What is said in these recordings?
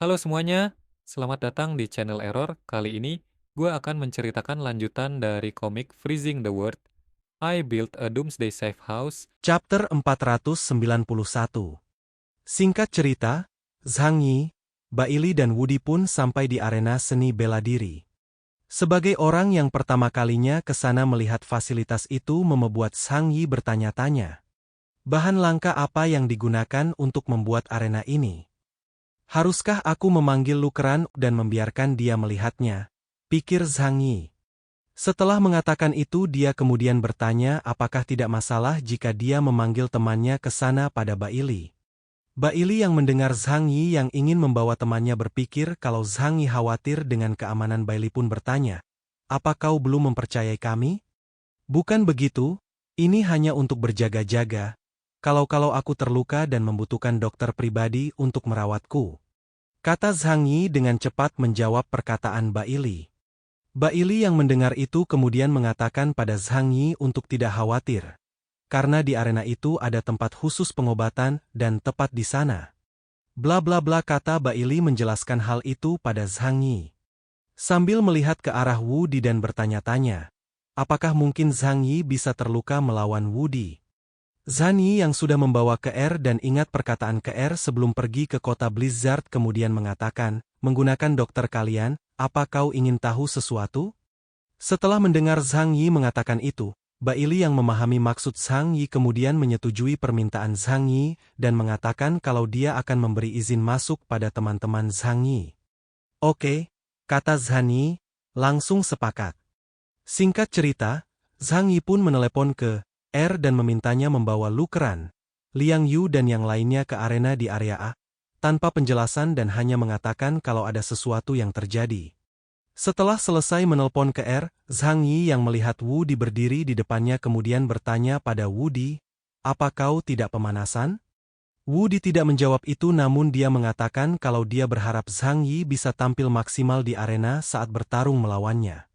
Halo semuanya, selamat datang di channel Error. Kali ini, gue akan menceritakan lanjutan dari komik Freezing the World. I Built a Doomsday Safe House. Chapter 491. Singkat cerita, Zhang Yi, Bailey dan Woody pun sampai di arena seni bela diri. Sebagai orang yang pertama kalinya ke sana melihat fasilitas itu membuat Zhang Yi bertanya-tanya. Bahan langka apa yang digunakan untuk membuat arena ini? Haruskah aku memanggil Lukeran dan membiarkan dia melihatnya? Pikir Zhang Yi. Setelah mengatakan itu dia kemudian bertanya apakah tidak masalah jika dia memanggil temannya ke sana pada Bailey. Bailey yang mendengar Zhang Yi yang ingin membawa temannya berpikir kalau Zhang Yi khawatir dengan keamanan Bailey pun bertanya, "Apa kau belum mempercayai kami?" "Bukan begitu, ini hanya untuk berjaga-jaga. Kalau aku terluka dan membutuhkan dokter pribadi untuk merawatku," kata Zhang Yi dengan cepat menjawab perkataan Bailey. Bailey yang mendengar itu kemudian mengatakan pada Zhang Yi untuk tidak khawatir, karena di arena itu ada tempat khusus pengobatan dan tepat di sana. Bla bla bla kata Bailey menjelaskan hal itu pada Zhang Yi. Sambil melihat ke arah Woody dan bertanya-tanya, apakah mungkin Zhang Yi bisa terluka melawan Woody? Zhang Yi yang sudah membawa ke R dan ingat perkataan ke R sebelum pergi ke kota Blizzard kemudian mengatakan, menggunakan dokter kalian, apa kau ingin tahu sesuatu? Setelah mendengar Zhang Yi mengatakan itu, Bailey yang memahami maksud Zhang Yi kemudian menyetujui permintaan Zhang Yi dan mengatakan kalau dia akan memberi izin masuk pada teman-teman Zhang Yi. Oke, kata Zhang Yi, langsung sepakat. Singkat cerita, Zhang Yi pun menelepon ke R dan memintanya membawa Lukeran, Liang Yu dan yang lainnya ke arena di area A, tanpa penjelasan dan hanya mengatakan kalau ada sesuatu yang terjadi. Setelah selesai menelpon ke R, Zhang Yi yang melihat Woody berdiri di depannya kemudian bertanya pada Woody, "Apa kau tidak pemanasan?" Woody tidak menjawab itu namun dia mengatakan kalau dia berharap Zhang Yi bisa tampil maksimal di arena saat bertarung melawannya.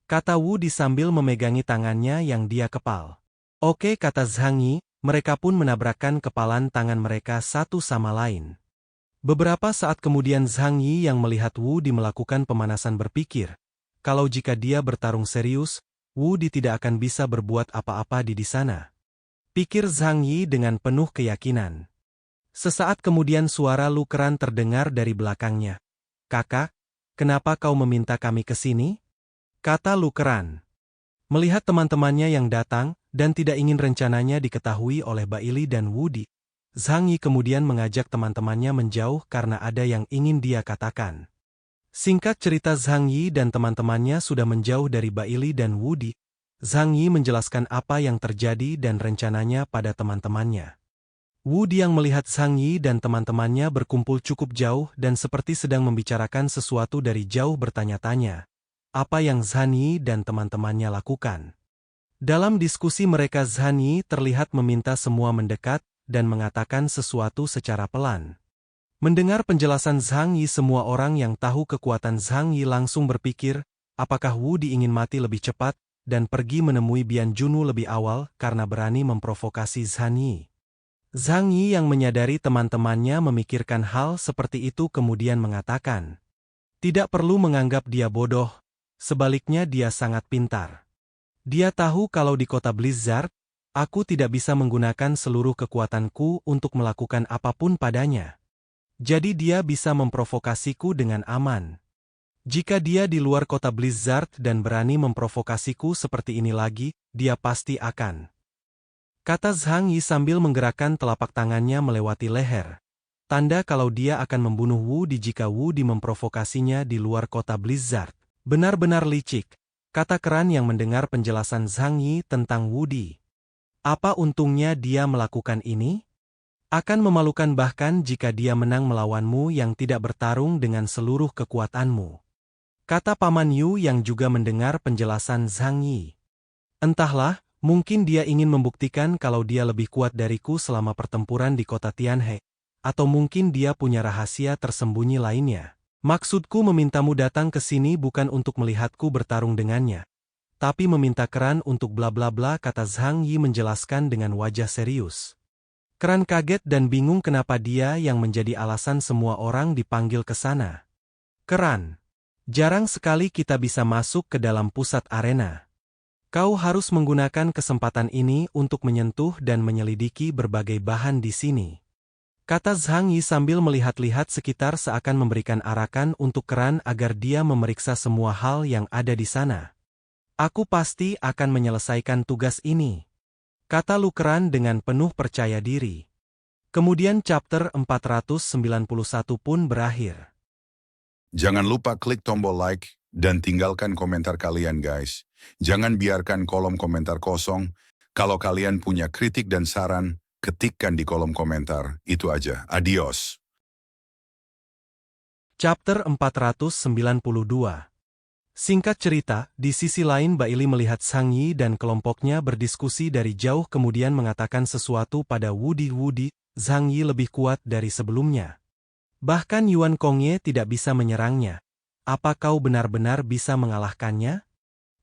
Kata Woody sambil memegangi tangannya yang dia kepal. "Oke," kata Zhang Yi, mereka pun menabrakkan kepalan tangan mereka satu sama lain. Beberapa saat kemudian Zhang Yi yang melihat Woody melakukan pemanasan berpikir, kalau jika dia bertarung serius, Woody tidak akan bisa berbuat apa-apa di sana. Pikir Zhang Yi dengan penuh keyakinan. Sesaat kemudian suara Lukeran terdengar dari belakangnya. "Kakak, kenapa kau meminta kami ke sini?" kata Lukeran. Melihat teman-temannya yang datang, dan tidak ingin rencananya diketahui oleh Bailey dan Woody, Zhang Yi kemudian mengajak teman-temannya menjauh karena ada yang ingin dia katakan. Singkat cerita Zhang Yi dan teman-temannya sudah menjauh dari Bailey dan Woody. Zhang Yi menjelaskan apa yang terjadi dan rencananya pada teman-temannya. Woody yang melihat Zhang Yi dan teman-temannya berkumpul cukup jauh dan seperti sedang membicarakan sesuatu dari jauh bertanya-tanya. Apa yang Zhang Yi dan teman-temannya lakukan? Dalam diskusi mereka Zhang Yi terlihat meminta semua mendekat dan mengatakan sesuatu secara pelan. Mendengar penjelasan Zhang Yi semua orang yang tahu kekuatan Zhang Yi langsung berpikir, apakah Woody ingin mati lebih cepat dan pergi menemui Bian Junwu lebih awal karena berani memprovokasi Zhang Yi. Zhang Yi yang menyadari teman-temannya memikirkan hal seperti itu kemudian mengatakan, tidak perlu menganggap dia bodoh. Sebaliknya dia sangat pintar. Dia tahu kalau di kota Blizzard, aku tidak bisa menggunakan seluruh kekuatanku untuk melakukan apapun padanya. Jadi dia bisa memprovokasiku dengan aman. Jika dia di luar kota Blizzard dan berani memprovokasiku seperti ini lagi, dia pasti akan. Kata Zhang Yi sambil menggerakkan telapak tangannya melewati leher. Tanda kalau dia akan membunuh Woody jika Woody memprovokasinya di luar kota Blizzard. Benar-benar licik, kata Keran yang mendengar penjelasan Zhang Yi tentang Woody. Apa untungnya dia melakukan ini? Akan memalukan bahkan jika dia menang melawanmu yang tidak bertarung dengan seluruh kekuatanmu. Kata Paman Yu yang juga mendengar penjelasan Zhang Yi. Entahlah, mungkin dia ingin membuktikan kalau dia lebih kuat dariku selama pertempuran di kota Tianhe. Atau mungkin dia punya rahasia tersembunyi lainnya. Maksudku memintamu datang ke sini bukan untuk melihatku bertarung dengannya, tapi meminta Keran untuk bla bla bla kata Zhang Yi menjelaskan dengan wajah serius. Keran kaget dan bingung kenapa dia yang menjadi alasan semua orang dipanggil ke sana. Keran, jarang sekali kita bisa masuk ke dalam pusat arena. Kau harus menggunakan kesempatan ini untuk menyentuh dan menyelidiki berbagai bahan di sini. Kata Zhang Yi sambil melihat-lihat sekitar seakan memberikan arahan untuk Keran agar dia memeriksa semua hal yang ada di sana. Aku pasti akan menyelesaikan tugas ini, kata Lu Keran dengan penuh percaya diri. Kemudian chapter 491 pun berakhir. Jangan lupa klik tombol like dan tinggalkan komentar kalian guys. Jangan biarkan kolom komentar kosong. Kalau kalian punya kritik dan saran, ketikkan di kolom komentar. Itu aja. Adios. Chapter 492. Singkat cerita, di sisi lain Baili melihat Zhang Yi dan kelompoknya berdiskusi dari jauh kemudian mengatakan sesuatu pada Wudi. Zhang Yi lebih kuat dari sebelumnya. Bahkan Yuan Kongye tidak bisa menyerangnya. Apa kau benar-benar bisa mengalahkannya?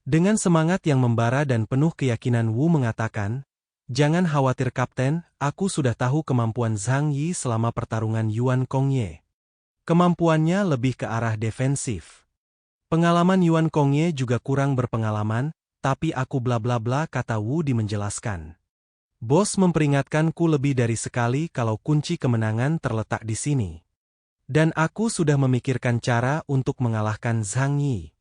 Dengan semangat yang membara dan penuh keyakinan Wu mengatakan, jangan khawatir Kapten, aku sudah tahu kemampuan Zhang Yi selama pertarungan Yuan Kongye. Kemampuannya lebih ke arah defensif. Pengalaman Yuan Kongye juga kurang berpengalaman, tapi aku bla bla bla kata Wu menjelaskan. Bos memperingatkanku lebih dari sekali kalau kunci kemenangan terletak di sini. Dan aku sudah memikirkan cara untuk mengalahkan Zhang Yi.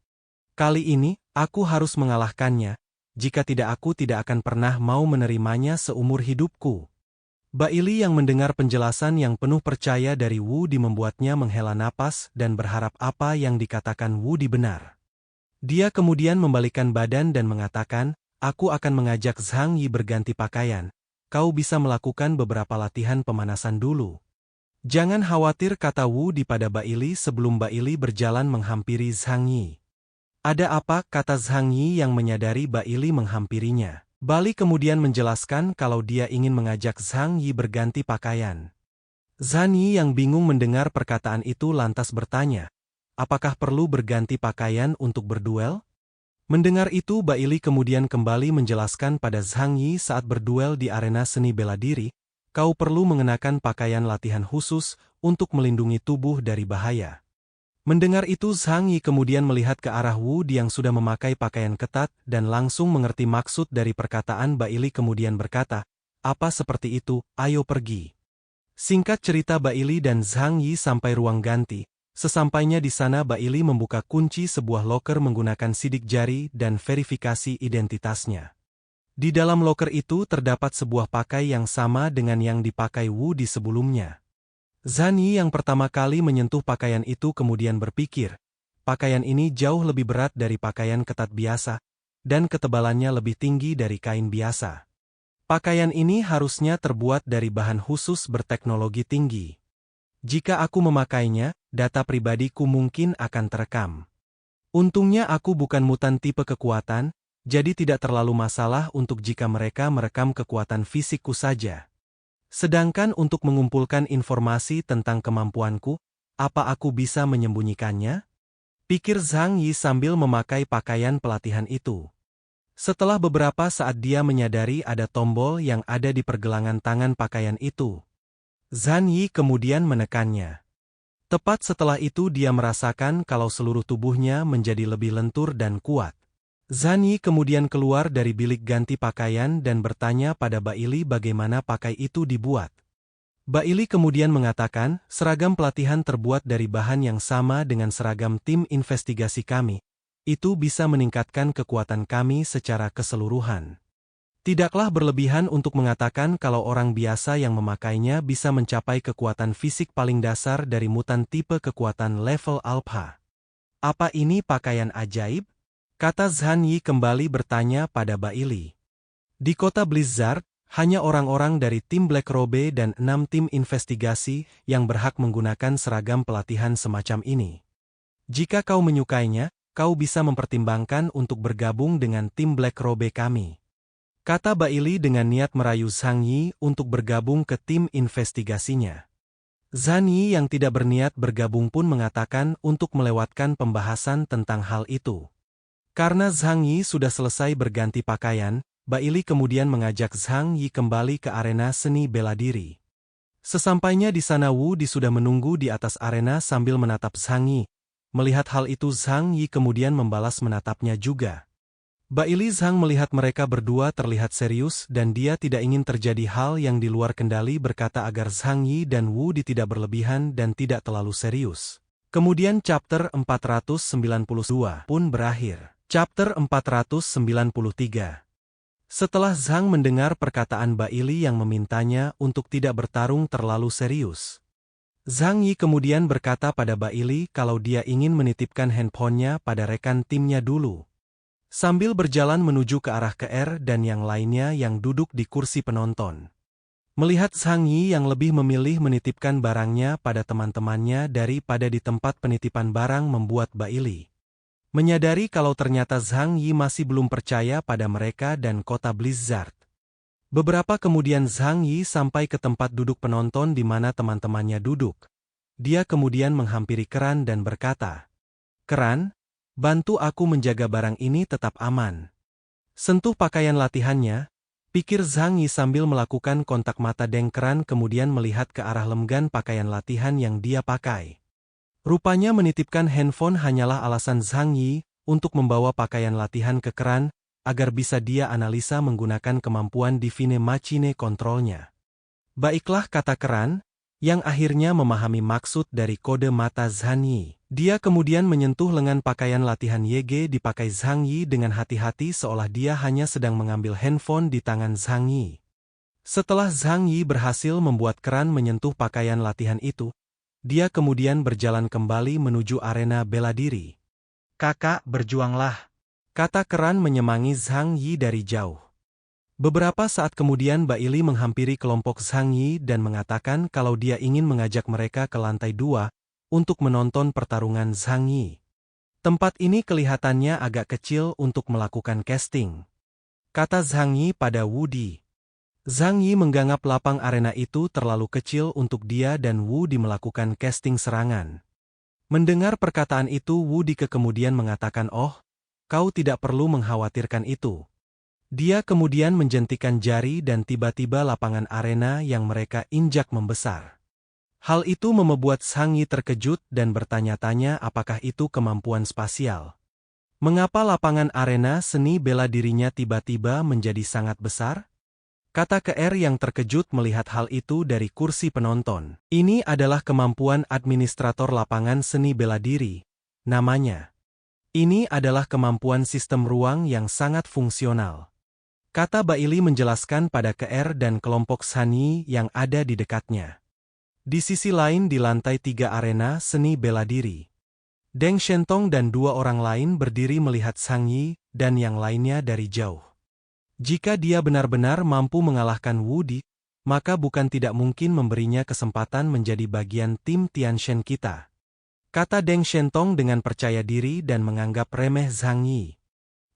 Kali ini, aku harus mengalahkannya, jika tidak aku tidak akan pernah mau menerimanya seumur hidupku. Baili yang mendengar penjelasan yang penuh percaya dari Wu membuatnya menghela napas dan berharap apa yang dikatakan Wu benar. Dia kemudian membalikkan badan dan mengatakan, aku akan mengajak Zhang Yi berganti pakaian, kau bisa melakukan beberapa latihan pemanasan dulu. Jangan khawatir kata Wu pada Baili sebelum Baili berjalan menghampiri Zhang Yi. Ada apa kata Zhang Yi yang menyadari Baili menghampirinya. Bali kemudian menjelaskan kalau dia ingin mengajak Zhang Yi berganti pakaian. Zhang Yi yang bingung mendengar perkataan itu lantas bertanya, apakah perlu berganti pakaian untuk berduel? Mendengar itu Baili kemudian kembali menjelaskan pada Zhang Yi saat berduel di arena seni bela diri, kau perlu mengenakan pakaian latihan khusus untuk melindungi tubuh dari bahaya. Mendengar itu Zhang Yi kemudian melihat ke arah Wu yang sudah memakai pakaian ketat dan langsung mengerti maksud dari perkataan Baili kemudian berkata, apa seperti itu, ayo pergi. Singkat cerita Baili dan Zhang Yi sampai ruang ganti. Sesampainya di sana Baili membuka kunci sebuah loker menggunakan sidik jari dan verifikasi identitasnya. Di dalam loker itu terdapat sebuah pakai yang sama dengan yang dipakai Wu sebelumnya. Zhang Yi yang pertama kali menyentuh pakaian itu kemudian berpikir, pakaian ini jauh lebih berat dari pakaian ketat biasa, dan ketebalannya lebih tinggi dari kain biasa. Pakaian ini harusnya terbuat dari bahan khusus berteknologi tinggi. Jika aku memakainya, data pribadiku mungkin akan terekam. Untungnya aku bukan mutan tipe kekuatan, jadi tidak terlalu masalah untuk jika mereka merekam kekuatan fisikku saja. Sedangkan untuk mengumpulkan informasi tentang kemampuanku, apa aku bisa menyembunyikannya? Pikir Zhang Yi sambil memakai pakaian pelatihan itu. Setelah beberapa saat dia menyadari ada tombol yang ada di pergelangan tangan pakaian itu. Zhang Yi kemudian menekannya. Tepat setelah itu dia merasakan kalau seluruh tubuhnya menjadi lebih lentur dan kuat. Zhang Yi kemudian keluar dari bilik ganti pakaian dan bertanya pada Baili bagaimana pakai itu dibuat. Baili kemudian mengatakan, seragam pelatihan terbuat dari bahan yang sama dengan seragam tim investigasi kami. Itu bisa meningkatkan kekuatan kami secara keseluruhan. Tidaklah berlebihan untuk mengatakan kalau orang biasa yang memakainya bisa mencapai kekuatan fisik paling dasar dari mutan tipe kekuatan level Alpha. Apa ini pakaian ajaib? Kata Zhang Yi kembali bertanya pada Baili. Di kota Blizzard, hanya orang-orang dari tim Black Robe dan 6 tim investigasi yang berhak menggunakan seragam pelatihan semacam ini. Jika kau menyukainya, kau bisa mempertimbangkan untuk bergabung dengan tim Black Robe kami. Kata Baili dengan niat merayu Zhang Yi untuk bergabung ke tim investigasinya. Zhang Yi yang tidak berniat bergabung pun mengatakan untuk melewatkan pembahasan tentang hal itu. Karena Zhang Yi sudah selesai berganti pakaian, Bailey kemudian mengajak Zhang Yi kembali ke arena seni bela diri. Sesampainya di sana Wu Di sudah menunggu di atas arena sambil menatap Zhang Yi. Melihat hal itu Zhang Yi kemudian membalas menatapnya juga. Bailey Zhang melihat mereka berdua terlihat serius dan dia tidak ingin terjadi hal yang di luar kendali berkata agar Zhang Yi dan Wu Di tidak berlebihan dan tidak terlalu serius. Kemudian chapter 492 pun berakhir. Chapter 493. Setelah Zhang mendengar perkataan Bailey yang memintanya untuk tidak bertarung terlalu serius, Zhang Yi kemudian berkata pada Bailey kalau dia ingin menitipkan handphonenya pada rekan timnya dulu. Sambil berjalan menuju ke arah KR dan yang lainnya yang duduk di kursi penonton. Melihat Zhang Yi yang lebih memilih menitipkan barangnya pada teman-temannya daripada di tempat penitipan barang membuat Bailey menyadari kalau ternyata Zhang Yi masih belum percaya pada mereka dan kota Blizzard. Beberapa kemudian Zhang Yi sampai ke tempat duduk penonton di mana teman-temannya duduk. Dia kemudian menghampiri Keran dan berkata, "Keran, bantu aku menjaga barang ini tetap aman." Sentuh pakaian latihannya, pikir Zhang Yi sambil melakukan kontak mata Deng. Keran kemudian melihat ke arah lemgan pakaian latihan yang dia pakai. Rupanya menitipkan handphone hanyalah alasan Zhang Yi untuk membawa pakaian latihan ke Keran, agar bisa dia analisa menggunakan kemampuan Divine Machine Control-nya. Baiklah kata Keran, yang akhirnya memahami maksud dari kode mata Zhang Yi. Dia kemudian menyentuh lengan pakaian latihan YG dipakai Zhang Yi dengan hati-hati seolah dia hanya sedang mengambil handphone di tangan Zhang Yi. Setelah Zhang Yi berhasil membuat Keran menyentuh pakaian latihan itu, dia kemudian berjalan kembali menuju arena bela diri. "Kakak, berjuanglah," kata Keran menyemangi Zhang Yi dari jauh. Beberapa saat kemudian Bailey menghampiri kelompok Zhang Yi dan mengatakan kalau dia ingin mengajak mereka ke lantai 2 untuk menonton pertarungan Zhang Yi. Tempat ini kelihatannya agak kecil untuk melakukan casting, kata Zhang Yi pada Wu Di. Zhang Yi menganggap lapang arena itu terlalu kecil untuk dia dan Wu Di melakukan casting serangan. Mendengar perkataan itu Wu Di kemudian mengatakan, "Oh, kau tidak perlu mengkhawatirkan itu." Dia kemudian menjentikan jari dan tiba-tiba lapangan arena yang mereka injak membesar. Hal itu membuat Zhang Yi terkejut dan bertanya-tanya apakah itu kemampuan spasial. Mengapa lapangan arena seni bela dirinya tiba-tiba menjadi sangat besar? Kata KR yang terkejut melihat hal itu dari kursi penonton. "Ini adalah kemampuan administrator lapangan seni bela diri, namanya. Ini adalah kemampuan sistem ruang yang sangat fungsional," kata Bailey menjelaskan pada KR dan kelompok Zhang Yi yang ada di dekatnya. Di sisi lain di lantai 3 arena seni bela diri, Deng Shentong dan 2 orang lain berdiri melihat Zhang Yi dan yang lainnya dari jauh. Jika dia benar-benar mampu mengalahkan Wu Di, maka bukan tidak mungkin memberinya kesempatan menjadi bagian tim Tianshan kita, kata Deng Shentong dengan percaya diri dan menganggap remeh Zhang Yi.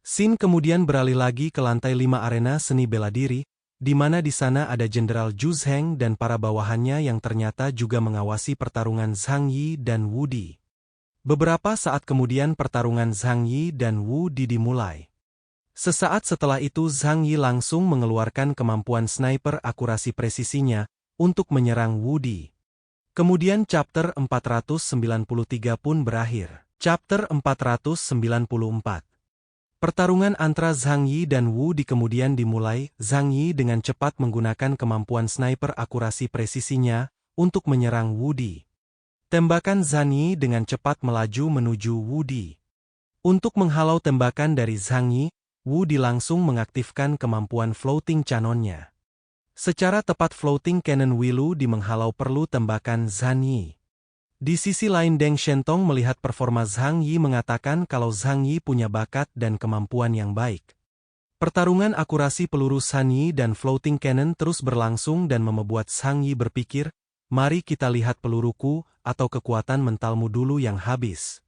Sin kemudian beralih lagi ke lantai 5 arena seni bela diri, di mana di sana ada Jenderal Zhu Zheng dan para bawahannya yang ternyata juga mengawasi pertarungan Zhang Yi dan Wu Di. Beberapa saat kemudian pertarungan Zhang Yi dan Wu Di dimulai. Sesaat setelah itu Zhang Yi langsung mengeluarkan kemampuan sniper akurasi presisinya untuk menyerang Wu Di. Kemudian chapter 493 pun berakhir. Chapter 494. Pertarungan antara Zhang Yi dan Wu Di kemudian dimulai. Zhang Yi dengan cepat menggunakan kemampuan sniper akurasi presisinya untuk menyerang Wu Di. Tembakan Zhang Yi dengan cepat melaju menuju Wu Di. Untuk menghalau tembakan dari Zhang Yi, Wu Di langsung mengaktifkan kemampuan floating cannon-nya. Secara tepat floating cannon Wilu di menghalau perlu tembakan Zhang Yi. Di sisi lain Deng Shentong melihat performa Zhang Yi mengatakan kalau Zhang Yi punya bakat dan kemampuan yang baik. Pertarungan akurasi peluru Zhang Yi dan floating cannon terus berlangsung dan membuat Zhang Yi berpikir, "Mari kita lihat peluruku atau kekuatan mentalmu dulu yang habis.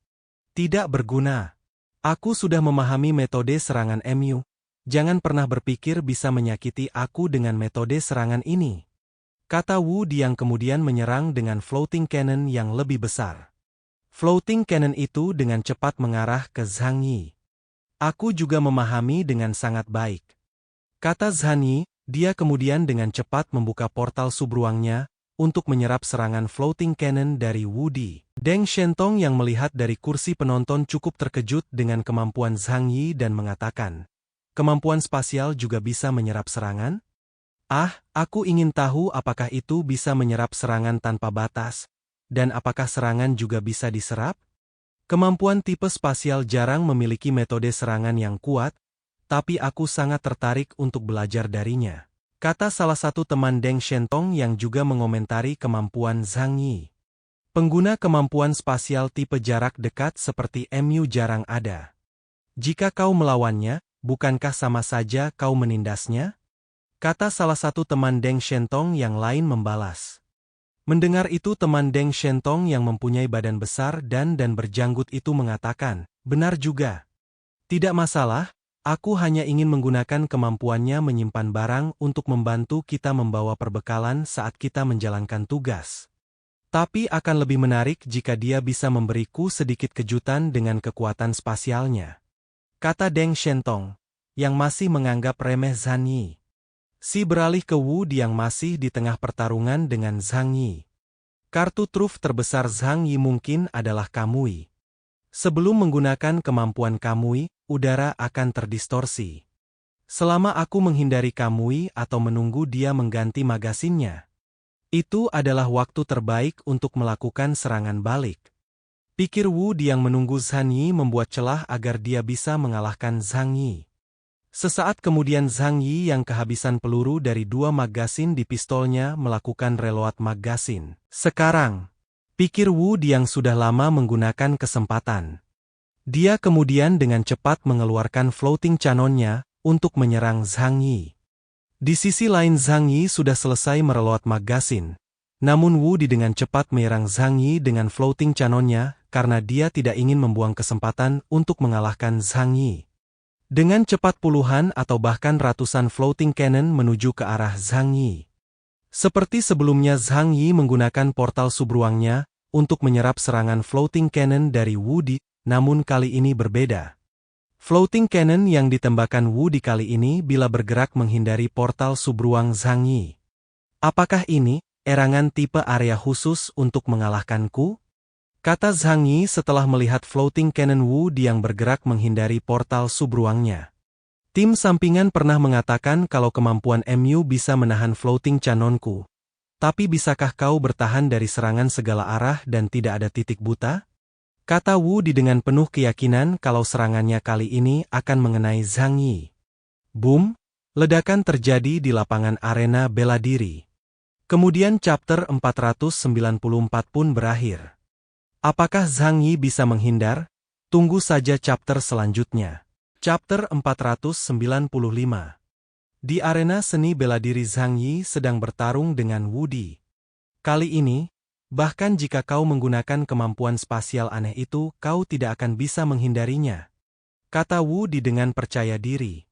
Tidak berguna. Aku sudah memahami metode serangan MU. Jangan pernah berpikir bisa menyakiti aku dengan metode serangan ini," kata Wu Di yang kemudian menyerang dengan floating cannon yang lebih besar. Floating cannon itu dengan cepat mengarah ke Zhang Yi. "Aku juga memahami dengan sangat baik," Kata Zhan Yi, dia kemudian dengan cepat membuka portal subruangnya untuk menyerap serangan floating cannon dari Wu Di. Deng Shentong yang melihat dari kursi penonton cukup terkejut dengan kemampuan Zhang Yi dan mengatakan, kemampuan spasial juga bisa menyerap serangan? Ah, aku ingin tahu apakah itu bisa menyerap serangan tanpa batas, dan apakah serangan juga bisa diserap? Kemampuan tipe spasial jarang memiliki metode serangan yang kuat, tapi aku sangat tertarik untuk belajar darinya. Kata salah satu teman Deng Shentong yang juga mengomentari kemampuan Zhang Yi. Pengguna kemampuan spasial tipe jarak dekat seperti MU jarang ada. Jika kau melawannya, bukankah sama saja kau menindasnya? Kata salah satu teman Deng Shentong yang lain membalas. Mendengar itu teman Deng Shentong yang mempunyai badan besar dan berjanggut itu mengatakan, benar juga. Tidak masalah. Aku hanya ingin menggunakan kemampuannya menyimpan barang untuk membantu kita membawa perbekalan saat kita menjalankan tugas. Tapi akan lebih menarik jika dia bisa memberiku sedikit kejutan dengan kekuatan spasialnya. Kata Deng Shentong, yang masih menganggap remeh Zhan Yi. Si beralih ke Wu Di yang masih di tengah pertarungan dengan Zhang Yi. Kartu truf terbesar Zhang Yi mungkin adalah Kamui. Sebelum menggunakan kemampuan Kamui, udara akan terdistorsi. Selama aku menghindari Kamui atau menunggu dia mengganti magasinnya, itu adalah waktu terbaik untuk melakukan serangan balik. Pikir Wu Di yang menunggu Zhan Yi membuat celah agar dia bisa mengalahkan Zhang Yi. Sesaat kemudian Zhang Yi yang kehabisan peluru dari 2 magasin di pistolnya melakukan reload magasin. Sekarang, pikir Wu Di yang sudah lama menggunakan kesempatan. Dia kemudian dengan cepat mengeluarkan floating cannonnya untuk menyerang Zhang Yi. Di sisi lain Zhang Yi sudah selesai mereload magasin. Namun Wu Di dengan cepat menyerang Zhang Yi dengan floating cannonnya karena dia tidak ingin membuang kesempatan untuk mengalahkan Zhang Yi. Dengan cepat puluhan atau bahkan ratusan floating cannon menuju ke arah Zhang Yi. Seperti sebelumnya Zhang Yi menggunakan portal subruangnya untuk menyerap serangan floating cannon dari Wu Di, namun kali ini berbeda. Floating cannon yang ditembakkan Wu Di kali ini bila bergerak menghindari portal subruang Zhang Yi. Apakah ini erangan tipe area khusus untuk mengalahkanku? Kata Zhang Yi setelah melihat floating cannon Wu Di yang bergerak menghindari portal subruangnya. Tim sampingan pernah mengatakan kalau kemampuan MU bisa menahan floating cannonku. Tapi bisakah kau bertahan dari serangan segala arah dan tidak ada titik buta? Kata Wu Di dengan penuh keyakinan kalau serangannya kali ini akan mengenai Zhang Yi. Boom! Ledakan terjadi di lapangan arena bela diri. Kemudian chapter 494 pun berakhir. Apakah Zhang Yi bisa menghindar? Tunggu saja chapter selanjutnya. Chapter 495. Di arena seni bela diri Zhang Yi sedang bertarung dengan Wu Di. Kali ini, bahkan jika kau menggunakan kemampuan spasial aneh itu, kau tidak akan bisa menghindarinya. Kata Wu Di dengan percaya diri.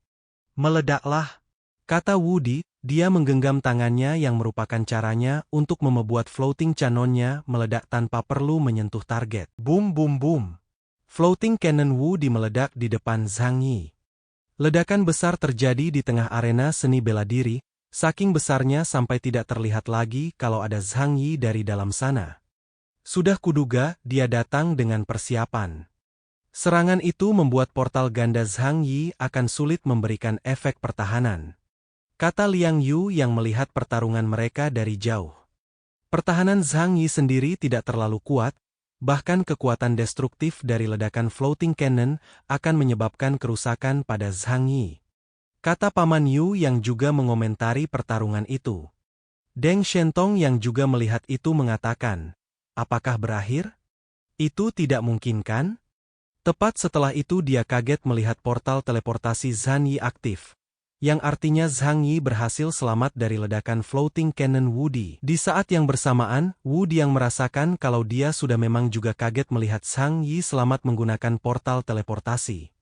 Meledaklah. Kata Wu Di, dia menggenggam tangannya yang merupakan caranya untuk membuat floating cannonnya meledak tanpa perlu menyentuh target. Boom boom boom. Floating cannon Wu Di meledak di depan Zhang Yi. Ledakan besar terjadi di tengah arena seni bela diri, saking besarnya sampai tidak terlihat lagi kalau ada Zhang Yi dari dalam sana. Sudah kuduga, dia datang dengan persiapan. Serangan itu membuat portal ganda Zhang Yi akan sulit memberikan efek pertahanan. Kata Liang Yu yang melihat pertarungan mereka dari jauh. Pertahanan Zhang Yi sendiri tidak terlalu kuat, bahkan kekuatan destruktif dari ledakan floating cannon akan menyebabkan kerusakan pada Zhang Yi. Kata Paman Yu yang juga mengomentari pertarungan itu. Deng Shentong yang juga melihat itu mengatakan, apakah berakhir? Itu tidak mungkin kan? Tepat setelah itu dia kaget melihat portal teleportasi Zhang Yi aktif. Yang artinya Zhang Yi berhasil selamat dari ledakan floating cannon Wu Di. Di saat yang bersamaan, Wu Di yang merasakan kalau dia sudah memang juga kaget melihat Zhang Yi selamat menggunakan portal teleportasi.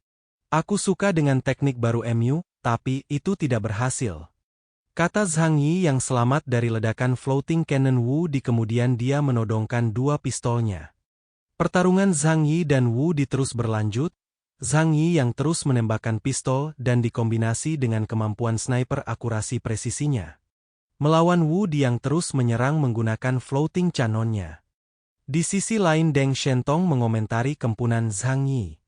Aku suka dengan teknik baru MU, tapi itu tidak berhasil. Kata Zhang Yi yang selamat dari ledakan floating cannon Wu Di kemudian dia menodongkan 2 pistolnya. Pertarungan Zhang Yi dan Wu Di terus berlanjut, Zhang Yi yang terus menembakkan pistol dan dikombinasi dengan kemampuan sniper akurasi presisinya. Melawan Wu Di yang terus menyerang menggunakan floating canonnya. Di sisi lain Deng Shentong mengomentari kempunan Zhang Yi.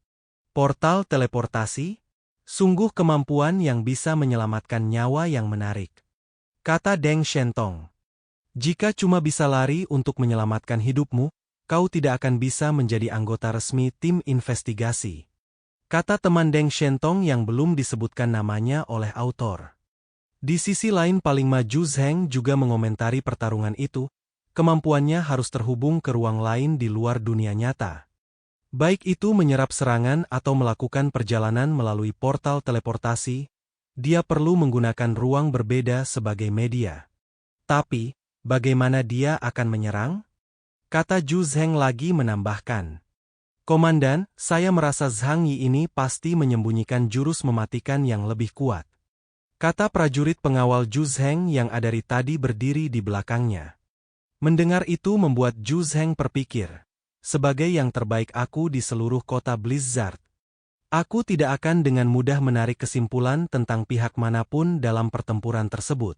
Portal teleportasi? Sungguh kemampuan yang bisa menyelamatkan nyawa yang menarik. Kata Deng Shentong. Jika cuma bisa lari untuk menyelamatkan hidupmu, kau tidak akan bisa menjadi anggota resmi tim investigasi. Kata teman Deng Shentong yang belum disebutkan namanya oleh autor. Di sisi lain paling maju Zheng juga mengomentari pertarungan itu, kemampuannya harus terhubung ke ruang lain di luar dunia nyata. Baik itu menyerap serangan atau melakukan perjalanan melalui portal teleportasi, dia perlu menggunakan ruang berbeda sebagai media. Tapi, bagaimana dia akan menyerang? Kata Zhu Zheng lagi menambahkan. Komandan, saya merasa Zhang Yi ini pasti menyembunyikan jurus mematikan yang lebih kuat. Kata prajurit pengawal Zhu Zheng yang dari tadi berdiri di belakangnya. Mendengar itu membuat Zhu Zheng berpikir, sebagai yang terbaik aku di seluruh kota Blizzard, aku tidak akan dengan mudah menarik kesimpulan tentang pihak manapun dalam pertempuran tersebut.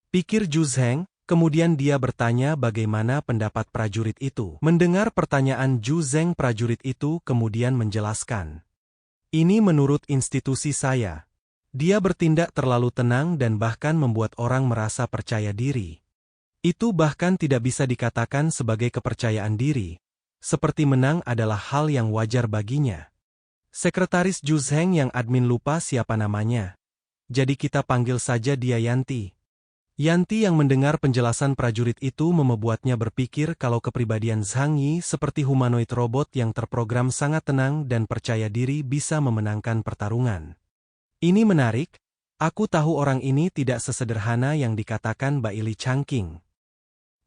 Pikir Zhu Zheng. Kemudian dia bertanya bagaimana pendapat prajurit itu. Mendengar pertanyaan Zhu Zheng, prajurit itu kemudian menjelaskan. Ini menurut institusi saya. Dia bertindak terlalu tenang dan bahkan membuat orang merasa percaya diri. Itu bahkan tidak bisa dikatakan sebagai kepercayaan diri. Seperti menang adalah hal yang wajar baginya. Sekretaris Zhu Zheng yang admin lupa siapa namanya. Jadi kita panggil saja dia Yanti. Yanti yang mendengar penjelasan prajurit itu membuatnya berpikir kalau kepribadian Zhang Yi seperti humanoid robot yang terprogram sangat tenang dan percaya diri bisa memenangkan pertarungan. Ini menarik, aku tahu orang ini tidak sesederhana yang dikatakan Baili Changqing.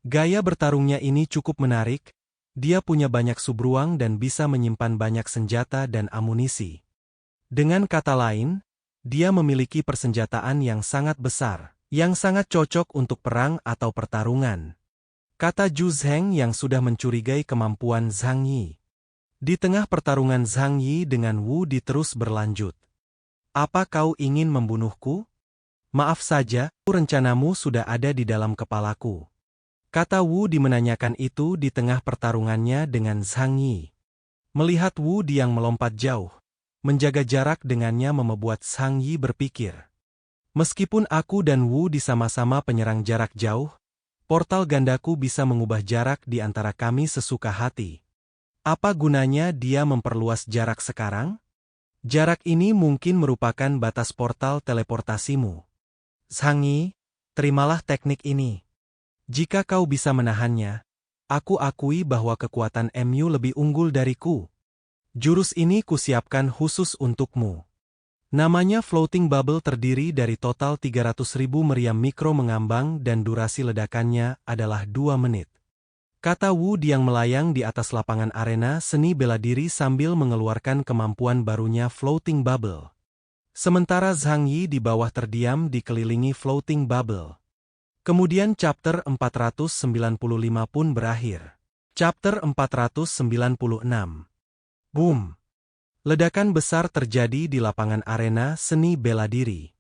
Gaya bertarungnya ini cukup menarik, dia punya banyak subruang dan bisa menyimpan banyak senjata dan amunisi. Dengan kata lain, dia memiliki persenjataan yang sangat besar, yang sangat cocok untuk perang atau pertarungan. Kata Zhu Zheng yang sudah mencurigai kemampuan Zhang Yi. Di tengah pertarungan Zhang Yi dengan Wu Di terus berlanjut. Apa kau ingin membunuhku? Maaf saja, rencanamu sudah ada di dalam kepalaku. Kata Wu Di menanyakan itu di tengah pertarungannya dengan Zhang Yi. Melihat Wu Di yang melompat jauh, menjaga jarak dengannya membuat Zhang Yi berpikir. Meskipun aku dan Wu Di sama-sama penyerang jarak jauh, portal gandaku bisa mengubah jarak di antara kami sesuka hati. Apa gunanya dia memperluas jarak sekarang? Jarak ini mungkin merupakan batas portal teleportasimu. Zhang Yi, terimalah teknik ini. Jika kau bisa menahannya, aku akui bahwa kekuatan MU lebih unggul dariku. Jurus ini kusiapkan khusus untukmu. Namanya Floating Bubble terdiri dari total 300.000 meriam mikro mengambang dan durasi ledakannya adalah 2 menit. Kata Wu Di yang melayang di atas lapangan arena seni bela diri sambil mengeluarkan kemampuan barunya Floating Bubble. Sementara Zhang Yi di bawah terdiam dikelilingi Floating Bubble. Kemudian chapter 495 pun berakhir. Chapter 496. Boom! Ledakan besar terjadi di lapangan arena seni bela diri.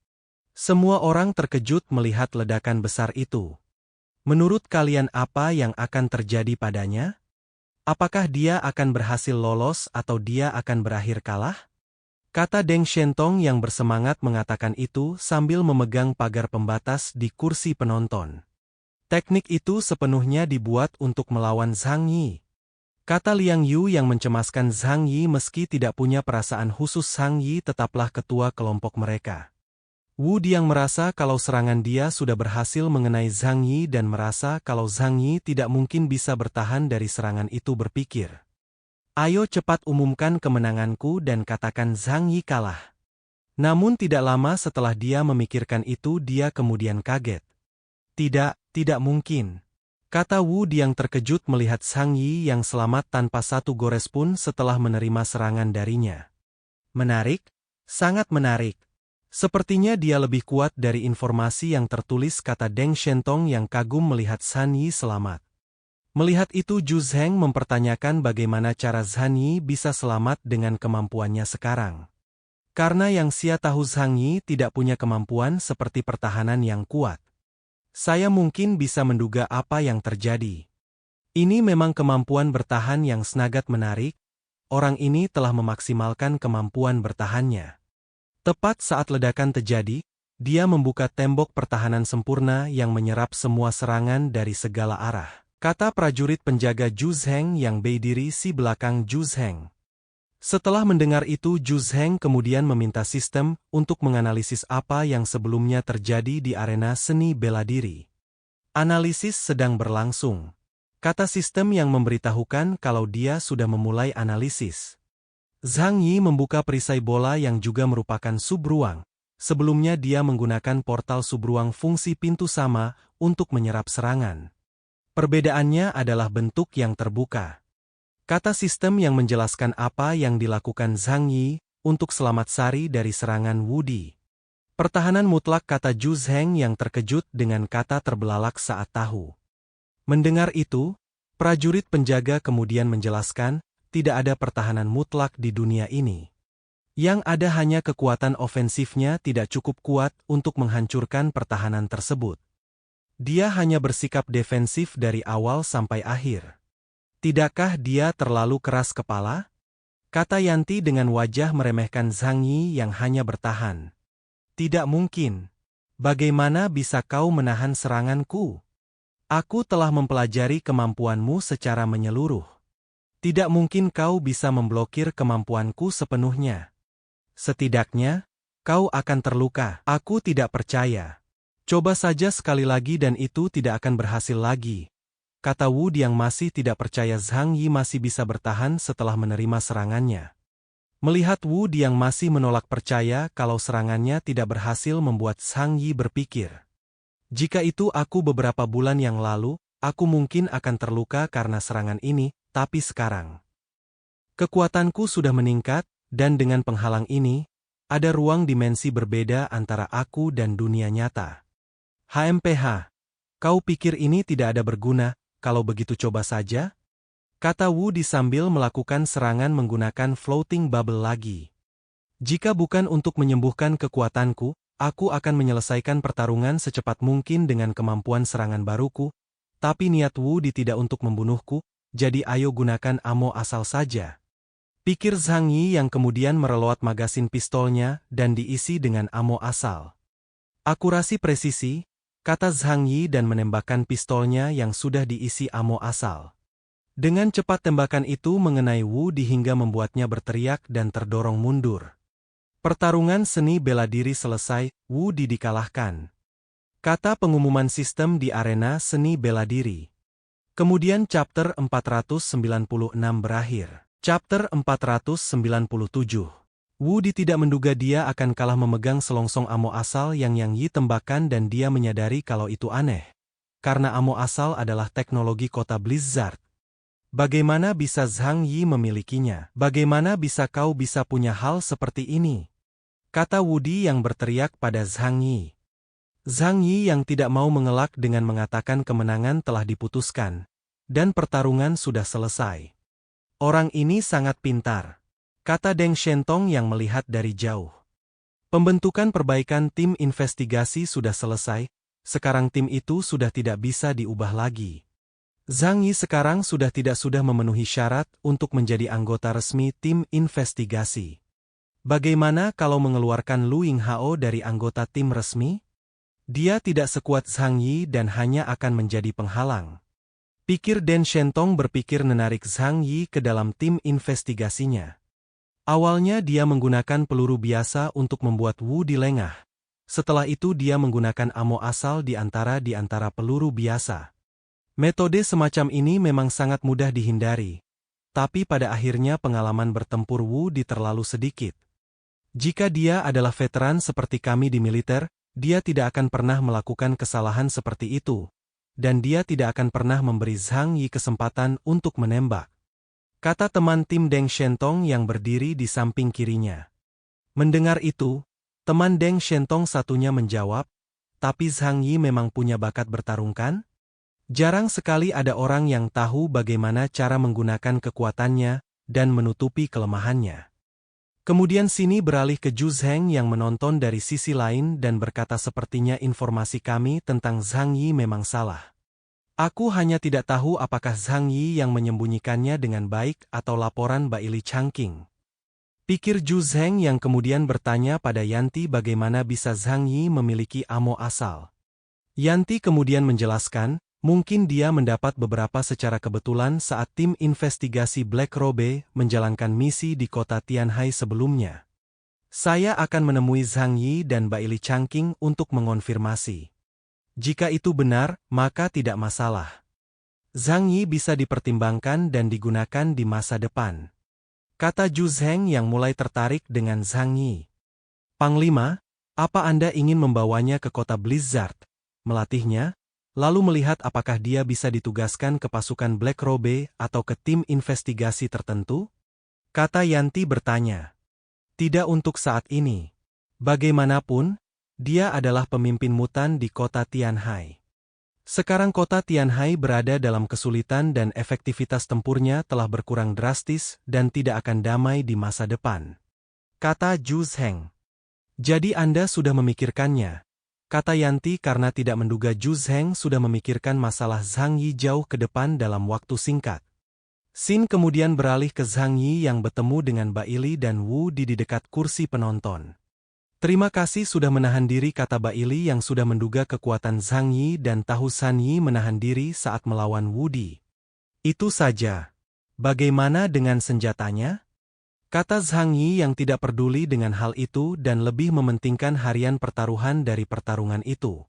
Semua orang terkejut melihat ledakan besar itu. Menurut kalian apa yang akan terjadi padanya? Apakah dia akan berhasil lolos atau dia akan berakhir kalah? Kata Deng Shentong yang bersemangat mengatakan itu sambil memegang pagar pembatas di kursi penonton. Teknik itu sepenuhnya dibuat untuk melawan Zhang Yi. Kata Liang Yu yang mencemaskan Zhang Yi meski tidak punya perasaan khusus Zhang Yi tetaplah ketua kelompok mereka. Wu Di yang merasa kalau serangan dia sudah berhasil mengenai Zhang Yi dan merasa kalau Zhang Yi tidak mungkin bisa bertahan dari serangan itu berpikir. Ayo cepat umumkan kemenanganku dan katakan Zhang Yi kalah. Namun tidak lama setelah dia memikirkan itu dia kemudian kaget. Tidak mungkin. Kata Wu Di yang terkejut melihat Zhang Yi yang selamat tanpa satu gores pun setelah menerima serangan darinya. Menarik, sangat menarik. Sepertinya dia lebih kuat dari informasi yang tertulis, kata Deng Shentong yang kagum melihat Zhang Yi selamat. Melihat itu Zhu Zheng mempertanyakan bagaimana cara Zhang Yi bisa selamat dengan kemampuannya sekarang. Karena yang Xia tahu Zhang Yi tidak punya kemampuan seperti pertahanan yang kuat. Saya mungkin bisa menduga apa yang terjadi. Ini memang kemampuan bertahan yang sangat menarik. Orang ini telah memaksimalkan kemampuan bertahannya. Tepat saat ledakan terjadi, dia membuka tembok pertahanan sempurna yang menyerap semua serangan dari segala arah. Kata prajurit penjaga Zhu Zheng yang berdiri di belakang Zhu Zheng. Setelah mendengar itu Zhu Zheng kemudian meminta sistem untuk menganalisis apa yang sebelumnya terjadi di arena seni bela diri. Analisis sedang berlangsung. Kata sistem yang memberitahukan kalau dia sudah memulai analisis. Zhang Yi membuka perisai bola yang juga merupakan subruang. Sebelumnya dia menggunakan portal subruang fungsi pintu sama untuk menyerap serangan. Perbedaannya adalah bentuk yang terbuka. Kata sistem yang menjelaskan apa yang dilakukan Zhang Yi untuk selamat sari dari serangan Wudi. Pertahanan mutlak kata Zhu Zheng yang terkejut dengan kata terbelalak saat tahu. Mendengar itu, prajurit penjaga kemudian menjelaskan, tidak ada pertahanan mutlak di dunia ini. Yang ada hanya kekuatan ofensifnya tidak cukup kuat untuk menghancurkan pertahanan tersebut. Dia hanya bersikap defensif dari awal sampai akhir. Tidakkah dia terlalu keras kepala? Kata Yanti dengan wajah meremehkan Zhang Yi yang hanya bertahan. Tidak mungkin. Bagaimana bisa kau menahan seranganku? Aku telah mempelajari kemampuanmu secara menyeluruh. Tidak mungkin kau bisa memblokir kemampuanku sepenuhnya. Setidaknya, kau akan terluka. Aku tidak percaya. Coba saja sekali lagi dan itu tidak akan berhasil lagi. Kata Wu yang masih tidak percaya Zhang Yi masih bisa bertahan setelah menerima serangannya. Melihat Wu yang masih menolak percaya kalau serangannya tidak berhasil membuat Zhang Yi berpikir. Jika itu aku beberapa bulan yang lalu, aku mungkin akan terluka karena serangan ini, tapi sekarang. Kekuatanku sudah meningkat, dan dengan penghalang ini, ada ruang dimensi berbeda antara aku dan dunia nyata. HMPH, kau pikir ini tidak ada berguna? Kalau begitu coba saja? Kata Wu sambil melakukan serangan menggunakan floating bubble lagi. Jika bukan untuk menyembuhkan kekuatanku, aku akan menyelesaikan pertarungan secepat mungkin dengan kemampuan serangan baruku, tapi niat Wu tidak untuk membunuhku, jadi ayo gunakan ammo asal saja. Pikir Zhang Yi yang kemudian mereload magasin pistolnya dan diisi dengan ammo asal. Akurasi presisi, kata Zhang Yi dan menembakkan pistolnya yang sudah diisi ammo asal. Dengan cepat tembakan itu mengenai Wu hingga membuatnya berteriak dan terdorong mundur. Pertarungan seni bela diri selesai, Wu dikalahkan. Kata pengumuman sistem di arena seni bela diri. Kemudian chapter 496 berakhir. Chapter 497. Wu tidak menduga dia akan kalah memegang selongsong ammo asal yang Yang Yi tembakkan dan dia menyadari kalau itu aneh. Karena ammo asal adalah teknologi kota Blizzard. Bagaimana bisa Zhang Yi memilikinya? Bagaimana bisa kau bisa punya hal seperti ini? Kata Wudi yang berteriak pada Zhang Yi. Zhang Yi yang tidak mau mengelak dengan mengatakan kemenangan telah diputuskan. Dan pertarungan sudah selesai. Orang ini sangat pintar. Kata Deng Shentong yang melihat dari jauh. Pembentukan perbaikan tim investigasi sudah selesai, sekarang tim itu sudah tidak bisa diubah lagi. Zhang Yi sekarang sudah memenuhi syarat untuk menjadi anggota resmi tim investigasi. Bagaimana kalau mengeluarkan Lu Yinghao dari anggota tim resmi? Dia tidak sekuat Zhang Yi dan hanya akan menjadi penghalang. Pikir Deng Shentong berpikir menarik Zhang Yi ke dalam tim investigasinya. Awalnya dia menggunakan peluru biasa untuk membuat Wu lengah. Setelah itu dia menggunakan ammo asal di antara peluru biasa. Metode semacam ini memang sangat mudah dihindari. Tapi pada akhirnya pengalaman bertempur Wu terlalu sedikit. Jika dia adalah veteran seperti kami di militer, dia tidak akan pernah melakukan kesalahan seperti itu. Dan dia tidak akan pernah memberi Zhang Yi kesempatan untuk menembak. Kata teman tim Deng Shentong yang berdiri di samping kirinya. Mendengar itu, teman Deng Shentong satunya menjawab, tapi Zhang Yi memang punya bakat bertarung kan? Jarang sekali ada orang yang tahu bagaimana cara menggunakan kekuatannya dan menutupi kelemahannya. Kemudian Sini beralih ke Zhu Zheng yang menonton dari sisi lain dan berkata sepertinya informasi kami tentang Zhang Yi memang salah. Aku hanya tidak tahu apakah Zhang Yi yang menyembunyikannya dengan baik atau laporan Baili Changqing. Pikir Zhu Zheng yang kemudian bertanya pada Yanti bagaimana bisa Zhang Yi memiliki amo asal. Yanti kemudian menjelaskan, mungkin dia mendapat beberapa secara kebetulan saat tim investigasi Black Robe menjalankan misi di kota Tianhai sebelumnya. Saya akan menemui Zhang Yi dan Baili Changqing untuk mengonfirmasi. Jika itu benar, maka tidak masalah. Zhang Yi bisa dipertimbangkan dan digunakan di masa depan. Kata Zhu Zheng yang mulai tertarik dengan Zhang Yi. Panglima, apa Anda ingin membawanya ke kota Blizzard, melatihnya, lalu melihat apakah dia bisa ditugaskan ke pasukan Black Robe atau ke tim investigasi tertentu? Kata Yanti bertanya. Tidak untuk saat ini. Bagaimanapun, dia adalah pemimpin mutan di kota Tianhai. Sekarang kota Tianhai berada dalam kesulitan dan efektivitas tempurnya telah berkurang drastis dan tidak akan damai di masa depan. Kata Zhu Zheng. Jadi Anda sudah memikirkannya. Kata Yanti karena tidak menduga Zhu Zheng sudah memikirkan masalah Zhang Yi jauh ke depan dalam waktu singkat. Sin kemudian beralih ke Zhang Yi yang bertemu dengan Baili dan Wu di dekat kursi penonton. Terima kasih sudah menahan diri, kata Baili yang sudah menduga kekuatan Zhang Yi dan tahu Zhang Yi menahan diri saat melawan Wudi. Itu saja. Bagaimana dengan senjatanya? Kata Zhang Yi yang tidak peduli dengan hal itu dan lebih mementingkan harian pertaruhan dari pertarungan itu.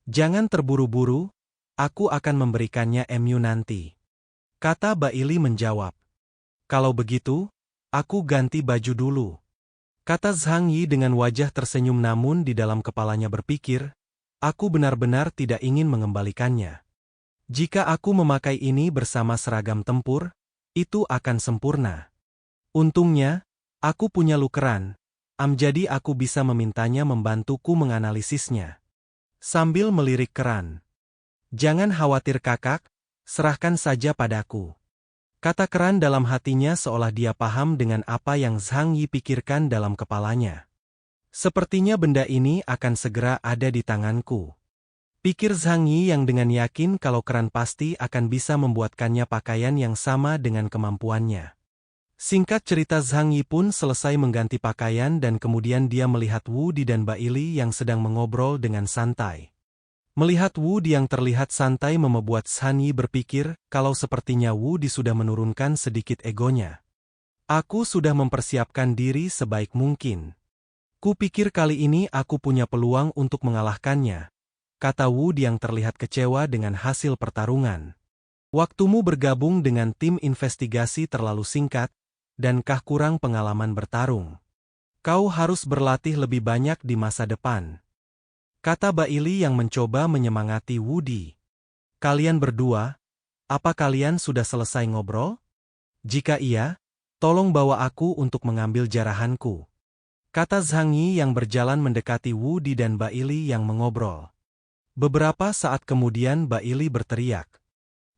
Jangan terburu-buru, aku akan memberikannya MU nanti. Kata Baili menjawab. Kalau begitu, aku ganti baju dulu. Kata Zhang Yi dengan wajah tersenyum namun di dalam kepalanya berpikir, aku benar-benar tidak ingin mengembalikannya. Jika aku memakai ini bersama seragam tempur, itu akan sempurna. Untungnya, aku punya lukeran, jadi aku bisa memintanya membantuku menganalisisnya. Sambil melirik keran. Jangan khawatir kakak, serahkan saja padaku. Kata keran dalam hatinya seolah dia paham dengan apa yang Zhang Yi pikirkan dalam kepalanya. Sepertinya benda ini akan segera ada di tanganku. Pikir Zhang Yi yang dengan yakin kalau keran pasti akan bisa membuatkannya pakaian yang sama dengan kemampuannya. Singkat cerita Zhang Yi pun selesai mengganti pakaian dan kemudian dia melihat Wudi dan Baili yang sedang mengobrol dengan santai. Melihat Wudi yang terlihat santai membuat Zhang Yi berpikir kalau sepertinya Wudi sudah menurunkan sedikit egonya. Aku sudah mempersiapkan diri sebaik mungkin. Kupikir kali ini aku punya peluang untuk mengalahkannya, kata Wudi yang terlihat kecewa dengan hasil pertarungan. Waktumu bergabung dengan tim investigasi terlalu singkat, dan kah kurang pengalaman bertarung. Kau harus berlatih lebih banyak di masa depan. Kata Baili yang mencoba menyemangati Wudi. Kalian berdua, apa kalian sudah selesai ngobrol? Jika iya, tolong bawa aku untuk mengambil jarahanku. Kata Zhang Yi yang berjalan mendekati Wudi dan Baili yang mengobrol. Beberapa saat kemudian Baili berteriak.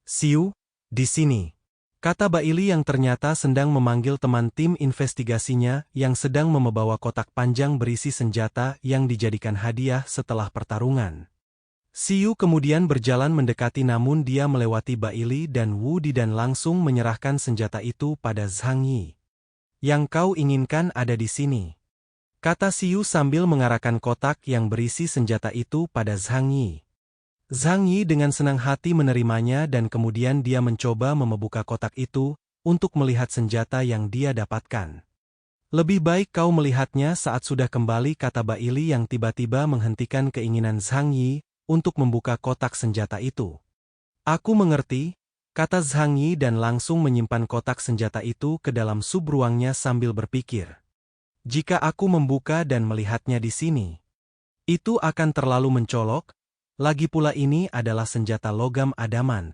Siu, di sini. Kata Baili yang ternyata sedang memanggil teman tim investigasinya yang sedang membawa kotak panjang berisi senjata yang dijadikan hadiah setelah pertarungan. Siu kemudian berjalan mendekati namun dia melewati Baili dan Wudi dan langsung menyerahkan senjata itu pada Zhang Yi. Yang kau inginkan ada di sini. Kata Siu sambil mengarahkan kotak yang berisi senjata itu pada Zhang Yi. Zhang Yi dengan senang hati menerimanya dan kemudian dia mencoba membuka kotak itu untuk melihat senjata yang dia dapatkan. Lebih baik kau melihatnya saat sudah kembali, kata Baili yang tiba-tiba menghentikan keinginan Zhang Yi untuk membuka kotak senjata itu. Aku mengerti, kata Zhang Yi dan langsung menyimpan kotak senjata itu ke dalam subruangnya sambil berpikir. Jika aku membuka dan melihatnya di sini, itu akan terlalu mencolok. Lagi pula ini adalah senjata logam adamant.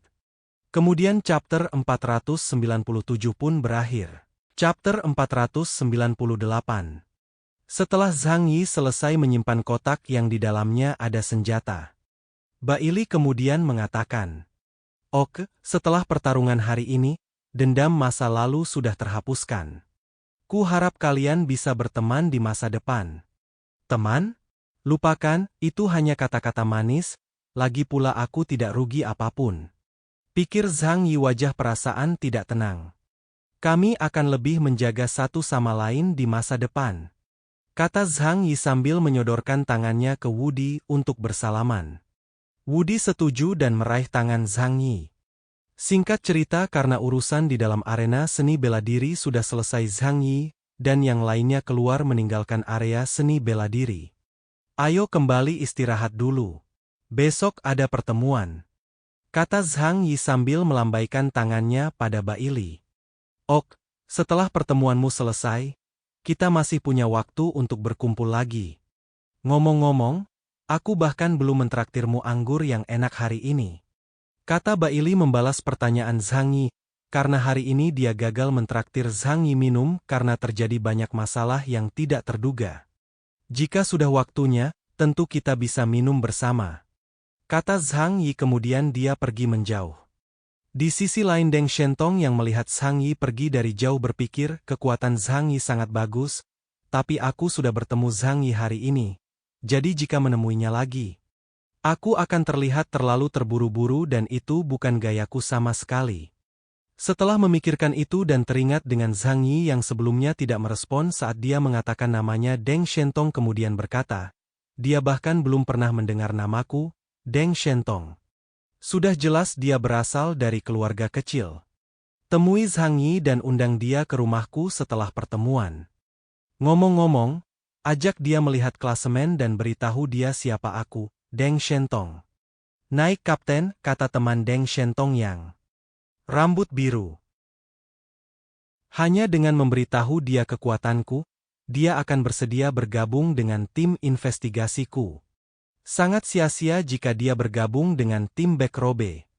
Kemudian chapter 497 pun berakhir. Chapter 498. Setelah Zhang Yi selesai menyimpan kotak yang di dalamnya ada senjata, Baili kemudian mengatakan, Ok, setelah pertarungan hari ini, dendam masa lalu sudah terhapuskan. Ku harap kalian bisa berteman di masa depan. Teman? Lupakan, itu hanya kata-kata manis, lagi pula aku tidak rugi apapun. Pikir Zhang Yi, wajah perasaan tidak tenang. Kami akan lebih menjaga satu sama lain di masa depan. Kata Zhang Yi sambil menyodorkan tangannya ke Wudi untuk bersalaman. Wudi setuju dan meraih tangan Zhang Yi. Singkat cerita, karena urusan di dalam arena seni bela diri sudah selesai, Zhang Yi dan yang lainnya keluar meninggalkan area seni bela diri. Ayo kembali istirahat dulu. Besok ada pertemuan. Kata Zhang Yi sambil melambaikan tangannya pada Baili. Ok, setelah pertemuanmu selesai, kita masih punya waktu untuk berkumpul lagi. Ngomong-ngomong, aku bahkan belum mentraktirmu anggur yang enak hari ini. Kata Baili membalas pertanyaan Zhang Yi, karena hari ini dia gagal mentraktir Zhang Yi minum karena terjadi banyak masalah yang tidak terduga. Jika sudah waktunya, tentu kita bisa minum bersama. Kata Zhang Yi, kemudian dia pergi menjauh. Di sisi lain, Deng Shentong yang melihat Zhang Yi pergi dari jauh berpikir, kekuatan Zhang Yi sangat bagus, tapi aku sudah bertemu Zhang Yi hari ini, jadi jika menemuinya lagi, aku akan terlihat terlalu terburu-buru dan itu bukan gayaku sama sekali. Setelah memikirkan itu dan teringat dengan Zhang Yi yang sebelumnya tidak merespon saat dia mengatakan namanya, Deng Shentong kemudian berkata, dia bahkan belum pernah mendengar namaku, Deng Shentong. Sudah jelas dia berasal dari keluarga kecil. Temui Zhang Yi dan undang dia ke rumahku setelah pertemuan. Ngomong-ngomong, ajak dia melihat klasemen dan beritahu dia siapa aku, Deng Shentong. Naik kapten, kata teman Deng Shentong yang rambut biru. Hanya dengan memberitahu dia kekuatanku, dia akan bersedia bergabung dengan tim investigasiku. Sangat sia-sia jika dia bergabung dengan tim Black Robe.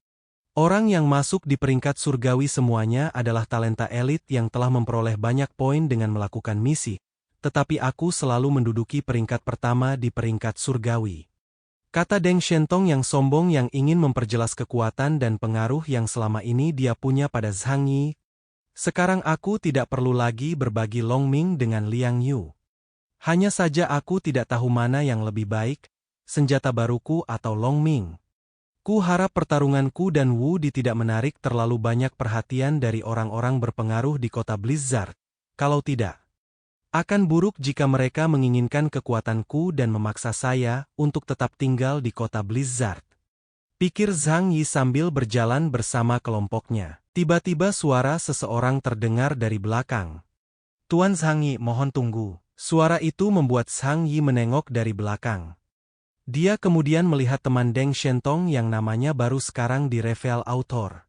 Orang yang masuk di peringkat surgawi semuanya adalah talenta elit yang telah memperoleh banyak poin dengan melakukan misi, tetapi aku selalu menduduki peringkat pertama di peringkat surgawi. Kata Deng Shentong yang sombong yang ingin memperjelas kekuatan dan pengaruh yang selama ini dia punya pada Zhang Yi. Sekarang aku tidak perlu lagi berbagi Long Ming dengan Liang Yu. Hanya saja aku tidak tahu mana yang lebih baik, senjata baruku atau Long Ming. Ku harap pertarunganku dan Wudi tidak menarik terlalu banyak perhatian dari orang-orang berpengaruh di kota Blizzard. Kalau tidak, akan buruk jika mereka menginginkan kekuatanku dan memaksa saya untuk tetap tinggal di kota Blizzard. Pikir Zhang Yi sambil berjalan bersama kelompoknya. Tiba-tiba suara seseorang terdengar dari belakang. Tuan Zhang Yi, mohon tunggu. Suara itu membuat Zhang Yi menengok dari belakang. Dia kemudian melihat teman Deng Shentong yang namanya baru sekarang di-reveal author.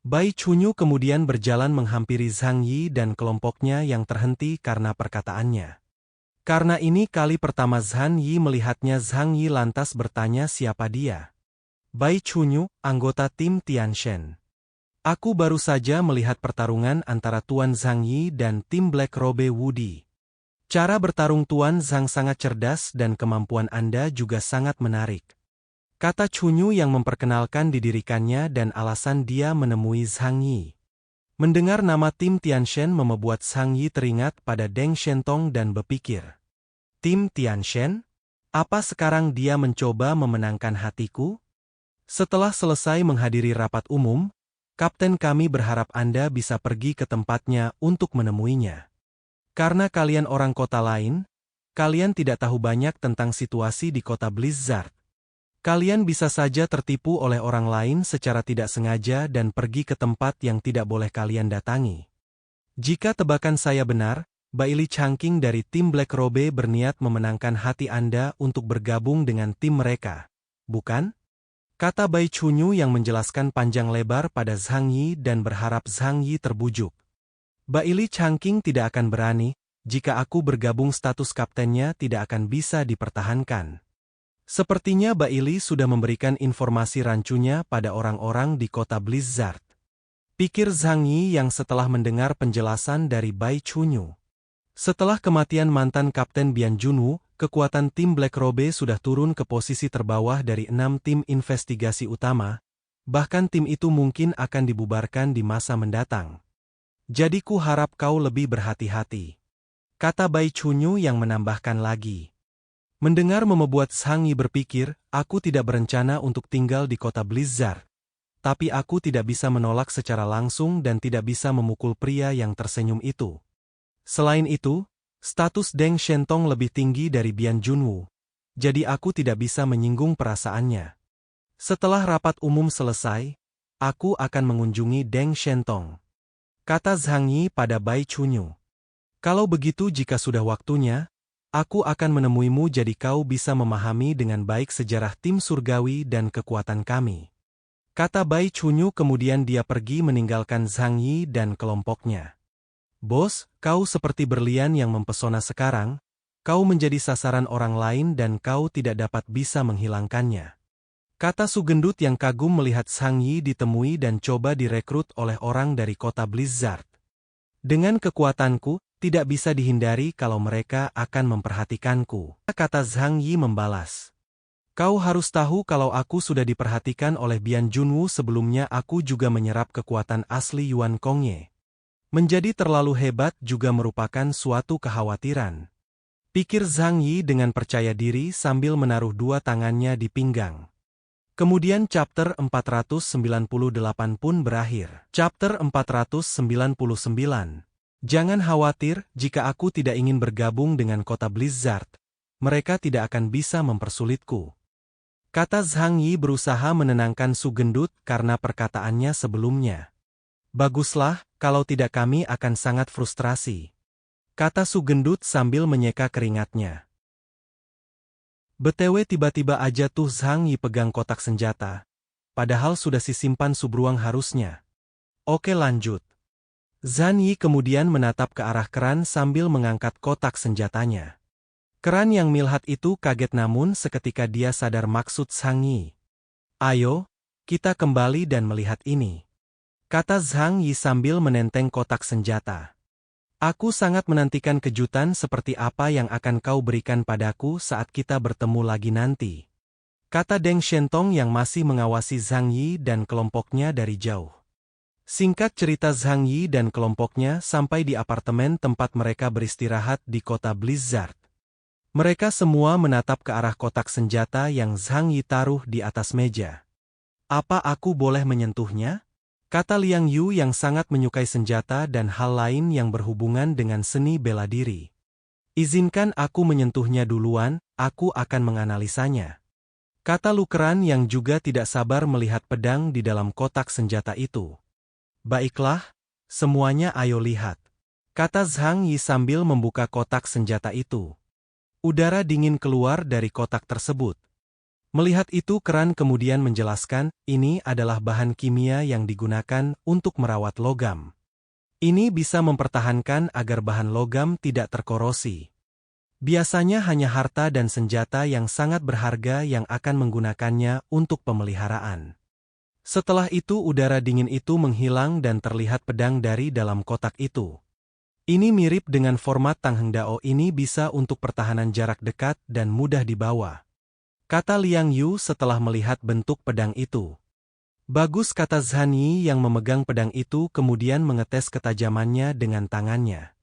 Bai Chunyu kemudian berjalan menghampiri Zhang Yi dan kelompoknya yang terhenti karena perkataannya. Karena ini kali pertama Zhang Yi melihatnya, Zhang Yi lantas bertanya siapa dia. Bai Chunyu, anggota tim Tianshen. Aku baru saja melihat pertarungan antara Tuan Zhang Yi dan tim Black Robe Wudi. Cara bertarung Tuan Zhang sangat cerdas dan kemampuan Anda juga sangat menarik. Kata Chunyu yang memperkenalkan didirikannya dan alasan dia menemui Zhang Yi. Mendengar nama tim Tianshen membuat Zhang Yi teringat pada Deng Shentong dan berpikir. Tim Tianshen? Apa sekarang dia mencoba memenangkan hatiku? Setelah selesai menghadiri rapat umum, Kapten kami berharap Anda bisa pergi ke tempatnya untuk menemuinya. Karena kalian orang kota lain, kalian tidak tahu banyak tentang situasi di kota Blizzard. Kalian bisa saja tertipu oleh orang lain secara tidak sengaja dan pergi ke tempat yang tidak boleh kalian datangi. Jika tebakan saya benar, Baili Changqing dari tim Black Robe berniat memenangkan hati Anda untuk bergabung dengan tim mereka, bukan? Kata Bai Chunyu yang menjelaskan panjang lebar pada Zhang Yi dan berharap Zhang Yi terbujuk. Baili Changqing tidak akan berani, jika aku bergabung status kaptennya tidak akan bisa dipertahankan. Sepertinya Baili sudah memberikan informasi rancunya pada orang-orang di kota Blizzard. Pikir Zhang Yi yang setelah mendengar penjelasan dari Bai Chunyu. Setelah kematian mantan Kapten Bian Junwoo, kekuatan tim Black Robe sudah turun ke posisi terbawah dari 6 tim investigasi utama. Bahkan tim itu mungkin akan dibubarkan di masa mendatang. Jadi ku harap kau lebih berhati-hati. Kata Bai Chunyu yang menambahkan lagi. Mendengar membuat Zhang Yi berpikir, aku tidak berencana untuk tinggal di kota Blizzard. Tapi aku tidak bisa menolak secara langsung dan tidak bisa memukul pria yang tersenyum itu. Selain itu, status Deng Shentong lebih tinggi dari Bian Junwu. Jadi aku tidak bisa menyinggung perasaannya. Setelah rapat umum selesai, aku akan mengunjungi Deng Shentong. Kata Zhang Yi pada Bai Chunyu. Kalau begitu jika sudah waktunya, aku akan menemuimu jadi kau bisa memahami dengan baik sejarah tim surgawi dan kekuatan kami. Kata Bai Chunyu kemudian dia pergi meninggalkan Zhang Yi dan kelompoknya. Bos, kau seperti berlian yang mempesona sekarang, kau menjadi sasaran orang lain dan kau tidak dapat bisa menghilangkannya. Kata Sugendut yang kagum melihat Zhang Yi ditemui dan coba direkrut oleh orang dari kota Blizzard. Dengan kekuatanku, tidak bisa dihindari kalau mereka akan memperhatikanku. Kata Zhang Yi membalas. Kau harus tahu kalau aku sudah diperhatikan oleh Bian Junwu sebelumnya aku juga menyerap kekuatan asli Yuan Kongye. Menjadi terlalu hebat juga merupakan suatu kekhawatiran. Pikir Zhang Yi dengan percaya diri sambil menaruh dua tangannya di pinggang. Kemudian chapter 498 pun berakhir. Chapter 499. Jangan khawatir jika aku tidak ingin bergabung dengan kota Blizzard. Mereka tidak akan bisa mempersulitku. Kata Zhang Yi berusaha menenangkan Sugendut karena perkataannya sebelumnya. Baguslah, kalau tidak kami akan sangat frustrasi. Kata Sugendut sambil menyeka keringatnya. BTW tiba-tiba aja tuh Zhang Yi pegang kotak senjata. Padahal sudah disimpan Subruang harusnya. Oke lanjut. Zhang Yi kemudian menatap ke arah keran sambil mengangkat kotak senjatanya. Keran yang milhat itu kaget namun seketika dia sadar maksud Zhang Yi. Ayo, kita kembali dan melihat ini. Kata Zhang Yi sambil menenteng kotak senjata. Aku sangat menantikan kejutan seperti apa yang akan kau berikan padaku saat kita bertemu lagi nanti. Kata Deng Shentong yang masih mengawasi Zhang Yi dan kelompoknya dari jauh. Singkat cerita Zhang Yi dan kelompoknya sampai di apartemen tempat mereka beristirahat di kota Blizzard. Mereka semua menatap ke arah kotak senjata yang Zhang Yi taruh di atas meja. Apa aku boleh menyentuhnya? Kata Liang Yu yang sangat menyukai senjata dan hal lain yang berhubungan dengan seni bela diri. Izinkan aku menyentuhnya duluan, aku akan menganalisanya. Kata Lukeran yang juga tidak sabar melihat pedang di dalam kotak senjata itu. Baiklah, semuanya ayo lihat. Kata Zhang Yi sambil membuka kotak senjata itu. Udara dingin keluar dari kotak tersebut. Melihat itu Keran kemudian menjelaskan, ini adalah bahan kimia yang digunakan untuk merawat logam. Ini bisa mempertahankan agar bahan logam tidak terkorosi. Biasanya hanya harta dan senjata yang sangat berharga yang akan menggunakannya untuk pemeliharaan. Setelah itu udara dingin itu menghilang dan terlihat pedang dari dalam kotak itu. Ini mirip dengan format Tang Heng Dao ini bisa untuk pertahanan jarak dekat dan mudah dibawa. Kata Liang Yu setelah melihat bentuk pedang itu. Bagus kata Zhang Yi yang memegang pedang itu kemudian mengetes ketajamannya dengan tangannya.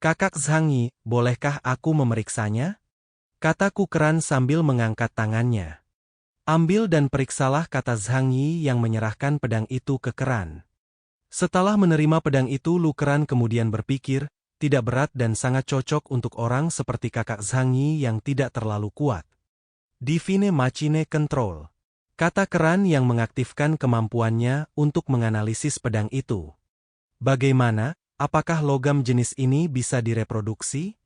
Kakak Zhang Yi, bolehkah aku memeriksanya? Kataku Keran sambil mengangkat tangannya. Ambil dan periksalah kata Zhang Yi yang menyerahkan pedang itu ke Keran. Setelah menerima pedang itu Lukeran kemudian berpikir, tidak berat dan sangat cocok untuk orang seperti kakak Zhang Yi yang tidak terlalu kuat. Divine Machine Control. Kata Keran yang mengaktifkan kemampuannya untuk menganalisis pedang itu. Bagaimana, apakah logam jenis ini bisa direproduksi?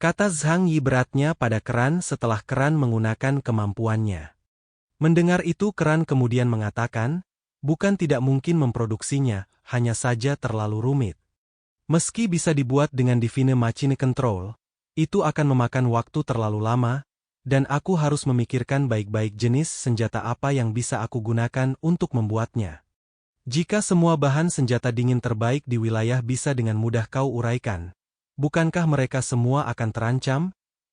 Kata Zhang Yi beratnya pada Keran setelah Keran menggunakan kemampuannya. Mendengar itu Keran kemudian mengatakan, bukan tidak mungkin memproduksinya, hanya saja terlalu rumit. Meski bisa dibuat dengan Divine Machine Control, itu akan memakan waktu terlalu lama, dan aku harus memikirkan baik-baik jenis senjata apa yang bisa aku gunakan untuk membuatnya. Jika semua bahan senjata dingin terbaik di wilayah bisa dengan mudah kau uraikan, bukankah mereka semua akan terancam?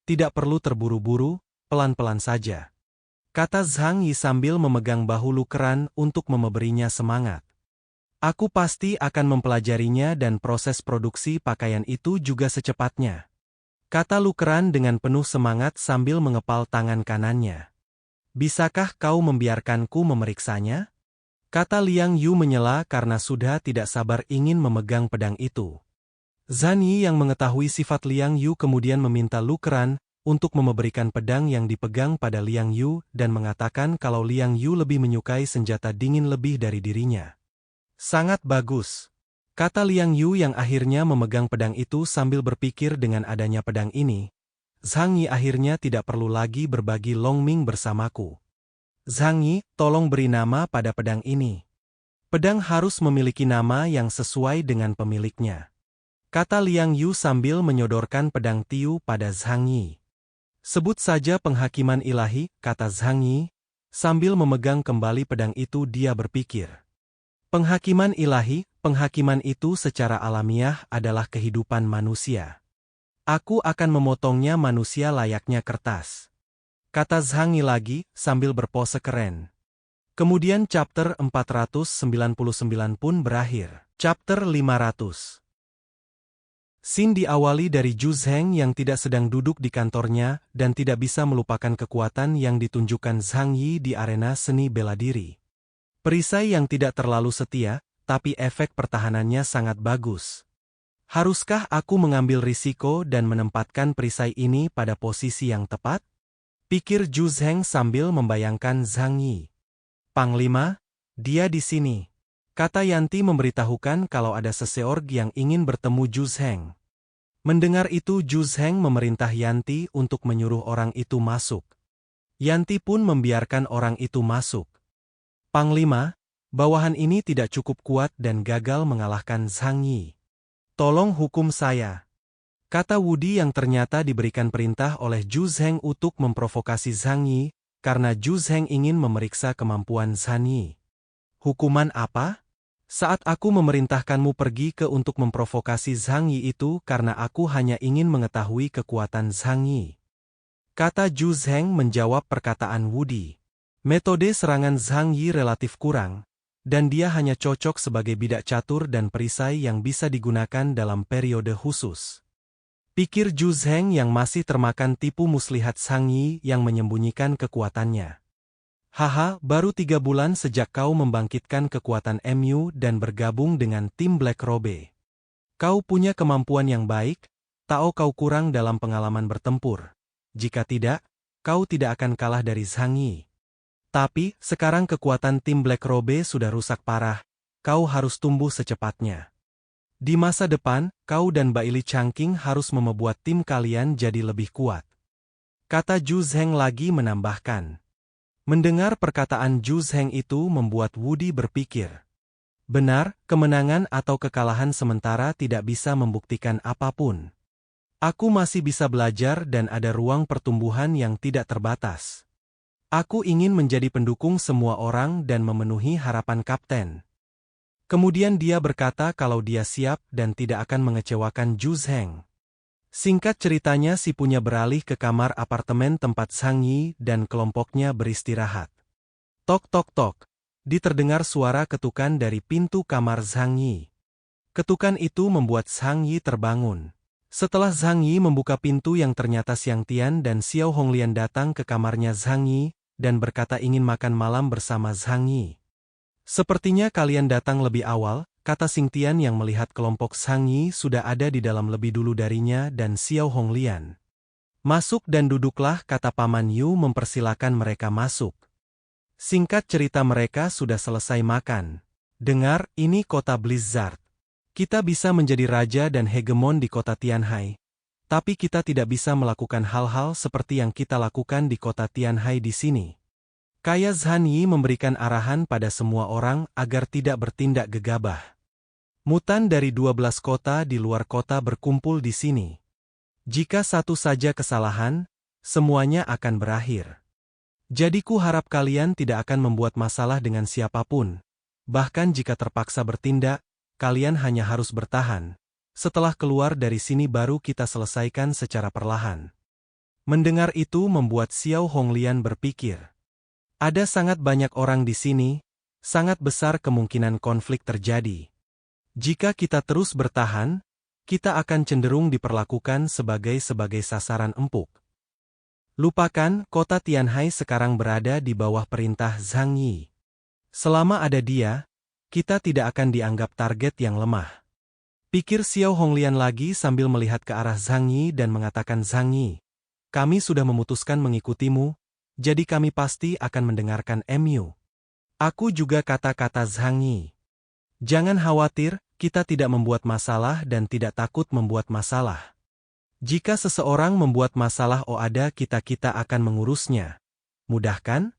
Tidak perlu terburu-buru, pelan-pelan saja. kata Zhang Yi sambil memegang bahu Lu Keran untuk memberinya semangat. Aku pasti akan mempelajarinya dan proses produksi pakaian itu juga secepatnya, kata Lu Keran dengan penuh semangat sambil mengepal tangan kanannya. Bisakah kau membiarkanku memeriksanya? Kata Liang Yu menyela karena sudah tidak sabar ingin memegang pedang itu. Zhan Yi yang mengetahui sifat Liang Yu kemudian meminta Lu Keran untuk memberikan pedang yang dipegang pada Liang Yu dan mengatakan kalau Liang Yu lebih menyukai senjata dingin lebih dari dirinya. Sangat bagus, kata Liang Yu yang akhirnya memegang pedang itu sambil berpikir dengan adanya pedang ini, Zhang Yi akhirnya tidak perlu lagi berbagi Long Ming bersamaku. Zhang Yi, tolong beri nama pada pedang ini. Pedang harus memiliki nama yang sesuai dengan pemiliknya, kata Liang Yu sambil menyodorkan pedang tiu pada Zhang Yi. Sebut saja penghakiman ilahi, kata Zhang Yi, sambil memegang kembali pedang itu dia berpikir. Penghakiman ilahi, penghakiman itu secara alamiah adalah kehidupan manusia. Aku akan memotongnya manusia layaknya kertas, kata Zhang Yi lagi, sambil berpose keren. Kemudian chapter 499 pun berakhir. Chapter 500. Scene diawali dari Zhu Zheng yang tidak sedang duduk di kantornya dan tidak bisa melupakan kekuatan yang ditunjukkan Zhang Yi di arena seni bela diri. Perisai yang tidak terlalu setia, tapi efek pertahanannya sangat bagus. Haruskah aku mengambil risiko dan menempatkan perisai ini pada posisi yang tepat? Pikir Zhu Zheng sambil membayangkan Zhang Yi. Panglima, dia di sini, kata Yanti memberitahukan kalau ada seseorang yang ingin bertemu Zhu Zheng. Mendengar itu Zhu Zheng memerintah Yanti untuk menyuruh orang itu masuk. Yanti pun membiarkan orang itu masuk. Panglima, bawahan ini tidak cukup kuat dan gagal mengalahkan Zhang Yi. Tolong hukum saya, kata Wudi yang ternyata diberikan perintah oleh Zhu Zheng untuk memprovokasi Zhang Yi, karena Zhu Zheng ingin memeriksa kemampuan Zhang Yi. Hukuman apa? Saat aku memerintahkanmu pergi ke untuk memprovokasi Zhang Yi itu karena aku hanya ingin mengetahui kekuatan Zhang Yi, kata Zhu Zheng menjawab perkataan Wudi. Metode serangan Zhang Yi relatif kurang, dan dia hanya cocok sebagai bidak catur dan perisai yang bisa digunakan dalam periode khusus. Pikir Zhu Zheng yang masih termakan tipu muslihat Zhang Yi yang menyembunyikan kekuatannya. Haha, baru 3 bulan sejak kau membangkitkan kekuatan MU dan bergabung dengan tim Black Robe. Kau punya kemampuan yang baik, tahu kau kurang dalam pengalaman bertempur. Jika tidak, kau tidak akan kalah dari Zhang Yi. Tapi, sekarang kekuatan tim Black Robe sudah rusak parah, kau harus tumbuh secepatnya. Di masa depan, kau dan Baili Changqing harus membuat tim kalian jadi lebih kuat, kata Zhu Zheng lagi menambahkan. Mendengar perkataan Zhu Zheng itu membuat Wudi berpikir. Benar, kemenangan atau kekalahan sementara tidak bisa membuktikan apapun. Aku masih bisa belajar dan ada ruang pertumbuhan yang tidak terbatas. Aku ingin menjadi pendukung semua orang dan memenuhi harapan kapten. Kemudian dia berkata kalau dia siap dan tidak akan mengecewakan Zhu Zheng. Singkat ceritanya si punya beralih ke kamar apartemen tempat Zhang Yi dan kelompoknya beristirahat. Tok tok tok, terdengar suara ketukan dari pintu kamar Zhang Yi. Ketukan itu membuat Zhang Yi terbangun. Setelah Zhang Yi membuka pintu yang ternyata Xiang Tian dan Xiao Honglian datang ke kamarnya Zhang Yi dan berkata ingin makan malam bersama Zhang Yi. Sepertinya kalian datang lebih awal, kata Xing Tian yang melihat kelompok Zhang Yi sudah ada di dalam lebih dulu darinya dan Xiao Honglian. Masuk dan duduklah, kata Paman Yu mempersilakan mereka masuk. Singkat cerita mereka sudah selesai makan. Dengar, ini kota Blizzard. Kita bisa menjadi raja dan hegemon di kota Tianhai. Tapi kita tidak bisa melakukan hal-hal seperti yang kita lakukan di kota Tianhai di sini. Kaya Zhan Yi memberikan arahan pada semua orang agar tidak bertindak gegabah. Mutan dari 12 kota di luar kota berkumpul di sini. Jika satu saja kesalahan, semuanya akan berakhir. Jadi ku harap kalian tidak akan membuat masalah dengan siapapun. Bahkan jika terpaksa bertindak, kalian hanya harus bertahan. Setelah keluar dari sini baru kita selesaikan secara perlahan. Mendengar itu membuat Xiao Honglian berpikir. Ada sangat banyak orang di sini, sangat besar kemungkinan konflik terjadi. Jika kita terus bertahan, kita akan cenderung diperlakukan sebagai sasaran empuk. Lupakan, kota Tianhai sekarang berada di bawah perintah Zhang Yi. Selama ada dia, kita tidak akan dianggap target yang lemah. Pikir Xiao Honglian lagi sambil melihat ke arah Zhang Yi dan mengatakan, Zhang Yi, kami sudah memutuskan mengikutimu, jadi kami pasti akan mendengarkan MU. Aku juga kata-kata Zhang Yi. Jangan khawatir, kita tidak membuat masalah dan tidak takut membuat masalah. Jika seseorang membuat masalah kita akan mengurusnya. Mudah kan?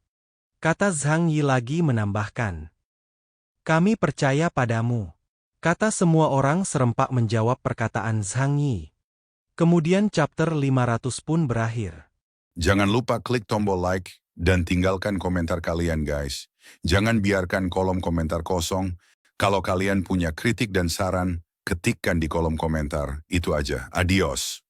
Kata Zhang Yi lagi menambahkan. Kami percaya padamu. Kata semua orang serempak menjawab perkataan Zhang Yi. Kemudian chapter 500 pun berakhir. Jangan lupa klik tombol like dan tinggalkan komentar kalian guys. Jangan biarkan kolom komentar kosong. Kalau kalian punya kritik dan saran, ketikkan di kolom komentar. Itu aja. Adios.